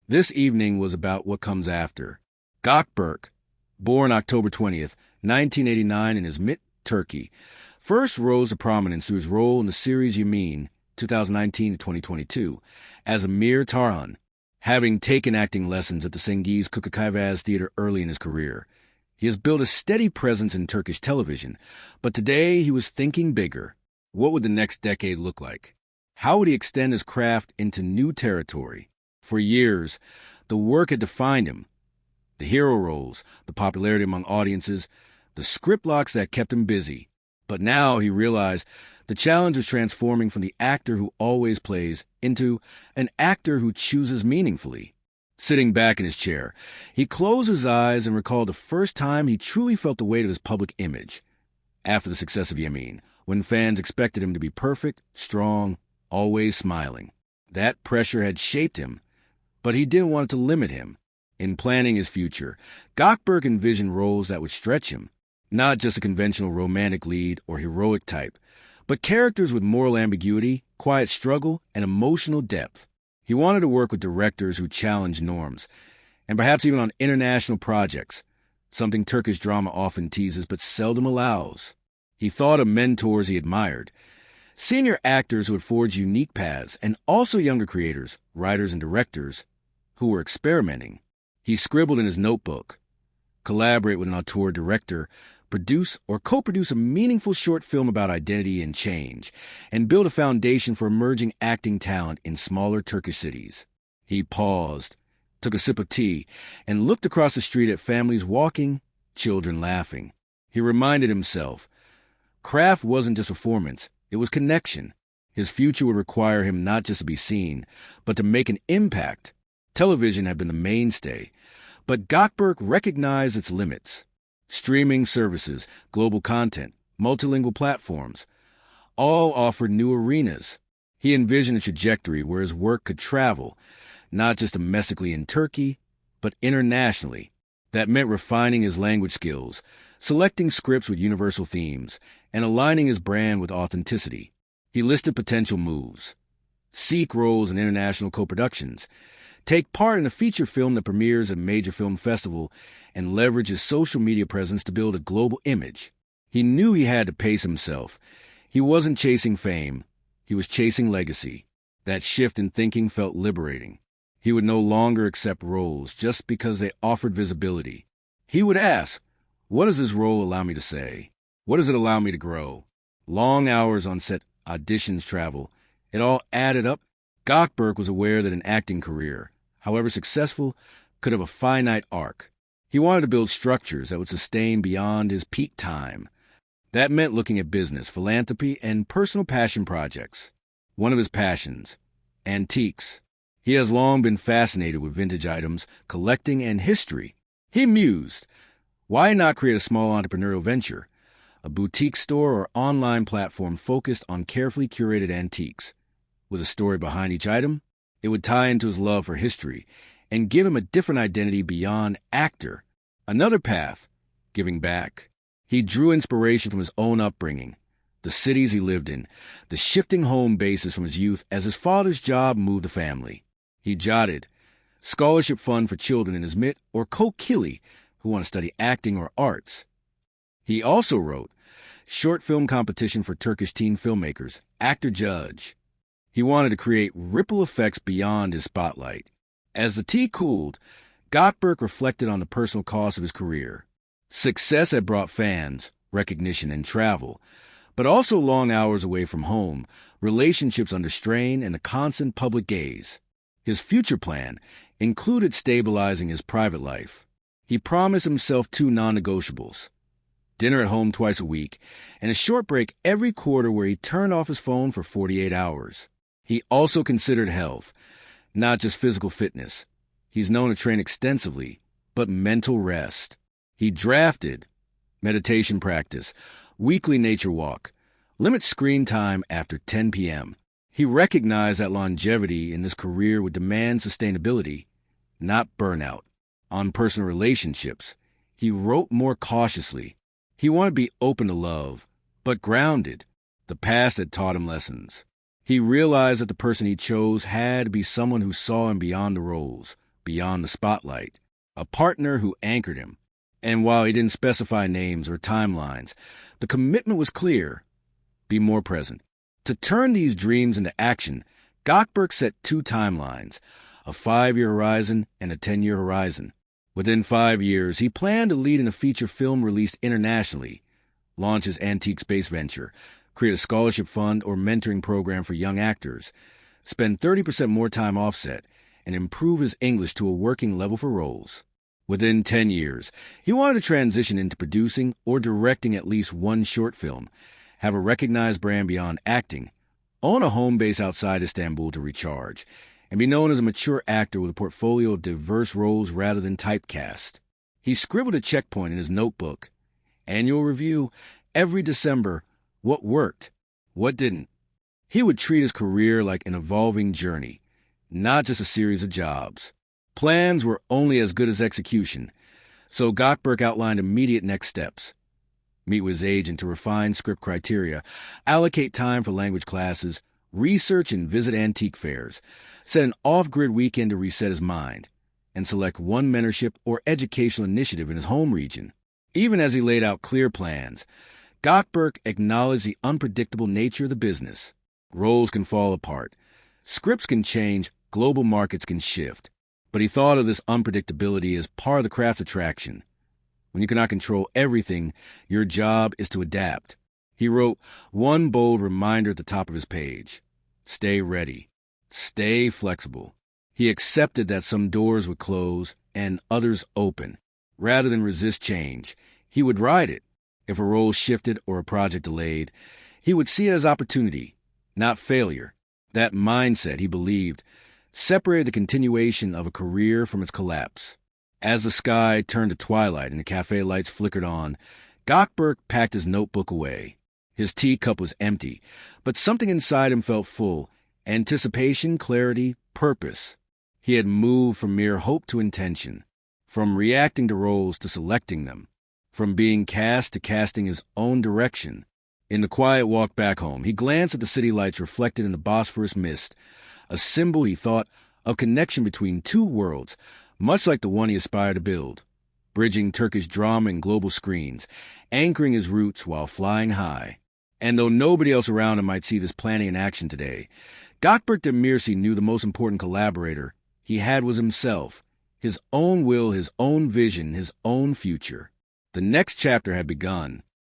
This evening was about what comes after. Gökberk, born October 20th, 1989 in Izmit, Turkey, first rose to prominence through his role in the series Yamin, 2019 to 2022, as Amir Tarhan, having taken acting lessons at the Cengiz Kukakayvaz Theater early in his career. He has built a steady presence in Turkish television, but today he was thinking bigger. What would the next decade look like? How would he extend his craft into new territory? For years, the work had defined him. The hero roles, the popularity among audiences, the script blocks that kept him busy. But now he realized the challenge was transforming from the actor who always plays into an actor who chooses meaningfully. Sitting back in his chair, he closed his eyes and recalled the first time he truly felt the weight of his public image. After the success of Yamin, when fans expected him to be perfect, strong, always smiling. That pressure had shaped him, but he didn't want it to limit him. In planning his future, Gökberk envisioned roles that would stretch him, not just a conventional romantic lead or heroic type, but characters with moral ambiguity, quiet struggle, and emotional depth. He wanted to work with directors who challenged norms, and perhaps even on international projects, something Turkish drama often teases but seldom allows. He thought of mentors he admired, senior actors who had forged unique paths, and also younger creators, writers and directors, who were experimenting. He scribbled in his notebook, collaborate with an auteur director, produce or co-produce a meaningful short film about identity and change, and build a foundation for emerging acting talent in smaller Turkish cities. He paused, took a sip of tea, and looked across the street at families walking, children laughing. He reminded himself, craft wasn't just performance, it was connection. His future would require him not just to be seen, but to make an impact. Television had been the mainstay, but Gökberk recognized its limits. Streaming services, global content, multilingual platforms, all offered new arenas. He envisioned a trajectory where his work could travel, not just domestically in Turkey, but internationally. That meant refining his language skills, selecting scripts with universal themes, and aligning his brand with authenticity. He listed potential moves. Seek roles in international co-productions, take part in a feature film that premieres at a major film festival, and leverage his social media presence to build a global image. He knew he had to pace himself. He wasn't chasing fame. He was chasing legacy. That shift in thinking felt liberating. He would no longer accept roles just because they offered visibility. He would ask, what does this role allow me to say? What does it allow me to grow? Long hours on set, auditions, travel. It all added up. Gökberk was aware that an acting career, however successful, could have a finite arc. He wanted to build structures that would sustain beyond his peak time. That meant looking at business, philanthropy, and personal passion projects. One of his passions, antiques. He has long been fascinated with vintage items, collecting, and history. He mused, why not create a small entrepreneurial venture, a boutique store or online platform focused on carefully curated antiques? With a story behind each item, it would tie into his love for history and give him a different identity beyond actor. Another path, giving back. He drew inspiration from his own upbringing, the cities he lived in, the shifting home bases from his youth as his father's job moved the family. He jotted, scholarship fund for children in Izmit or Kokili who want to study acting or arts. He also wrote, short film competition for Turkish teen filmmakers, actor judge. He wanted to create ripple effects beyond his spotlight. As the tea cooled, Gökberk reflected on the personal cost of his career. Success had brought fans, recognition, and travel, but also long hours away from home, relationships under strain, and a constant public gaze. His future plan included stabilizing his private life. He promised himself 2 non-negotiables: dinner at home twice a week, and a short break every quarter where he turned off his phone for 48 hours. He also considered health, not just physical fitness. He's known to train extensively, but mental rest. He drafted meditation practice, weekly nature walk, limit screen time after 10 p.m. He recognized that longevity in this career would demand sustainability, not burnout. On personal relationships, he wrote more cautiously. He wanted to be open to love, but grounded. The past had taught him lessons. He realized that the person he chose had to be someone who saw him beyond the roles, beyond the spotlight, a partner who anchored him. And while he didn't specify names or timelines, the commitment was clear: be more present. To turn these dreams into action, Gökberk set 2 timelines, a 5-year horizon and a 10-year horizon. Within 5 years, he planned to lead in a feature film released internationally, launch his antique space venture, create a scholarship fund or mentoring program for young actors, spend 30% more time offset, and improve his English to a working level for roles. Within 10 years, he wanted to transition into producing or directing at least 1 short film, have a recognized brand beyond acting, own a home base outside Istanbul to recharge, and be known as a mature actor with a portfolio of diverse roles rather than typecast. He scribbled a checkpoint in his notebook. Annual review, every December, what worked, what didn't. He would treat his career like an evolving journey, not just a series of jobs. Plans were only as good as execution, so Gökberk outlined immediate next steps. Meet with his agent to refine script criteria, allocate time for language classes, research and visit antique fairs, set an off-grid weekend to reset his mind, and select 1 mentorship or educational initiative in his home region. Even as he laid out clear plans, Gökberk acknowledged the unpredictable nature of the business. Roles can fall apart, scripts can change, global markets can shift. But he thought of this unpredictability as part of the craft's attraction. When you cannot control everything, your job is to adapt. He wrote 1 bold reminder at the top of his page: stay ready, stay flexible. He accepted that some doors would close and others open. Rather than resist change, he would ride it. If a role shifted or a project delayed, he would see it as opportunity, not failure. That mindset, he believed, separated the continuation of a career from its collapse. As the sky turned to twilight and the cafe lights flickered on, Gökberk packed his notebook away. His teacup was empty, but something inside him felt full: anticipation, clarity, purpose. He had moved from mere hope to intention, from reacting to roles to selecting them, from being cast to casting his own direction. In the quiet walk back home, he glanced at the city lights reflected in the Bosphorus mist, a symbol, he thought, of connection between 2 worlds, much like the one he aspired to build, bridging Turkish drama and global screens, anchoring his roots while flying high. And though nobody else around him might see this planning in action today, Gökberk Demirci knew the most important collaborator he had was himself, his own will, his own vision, his own future. The next chapter had begun.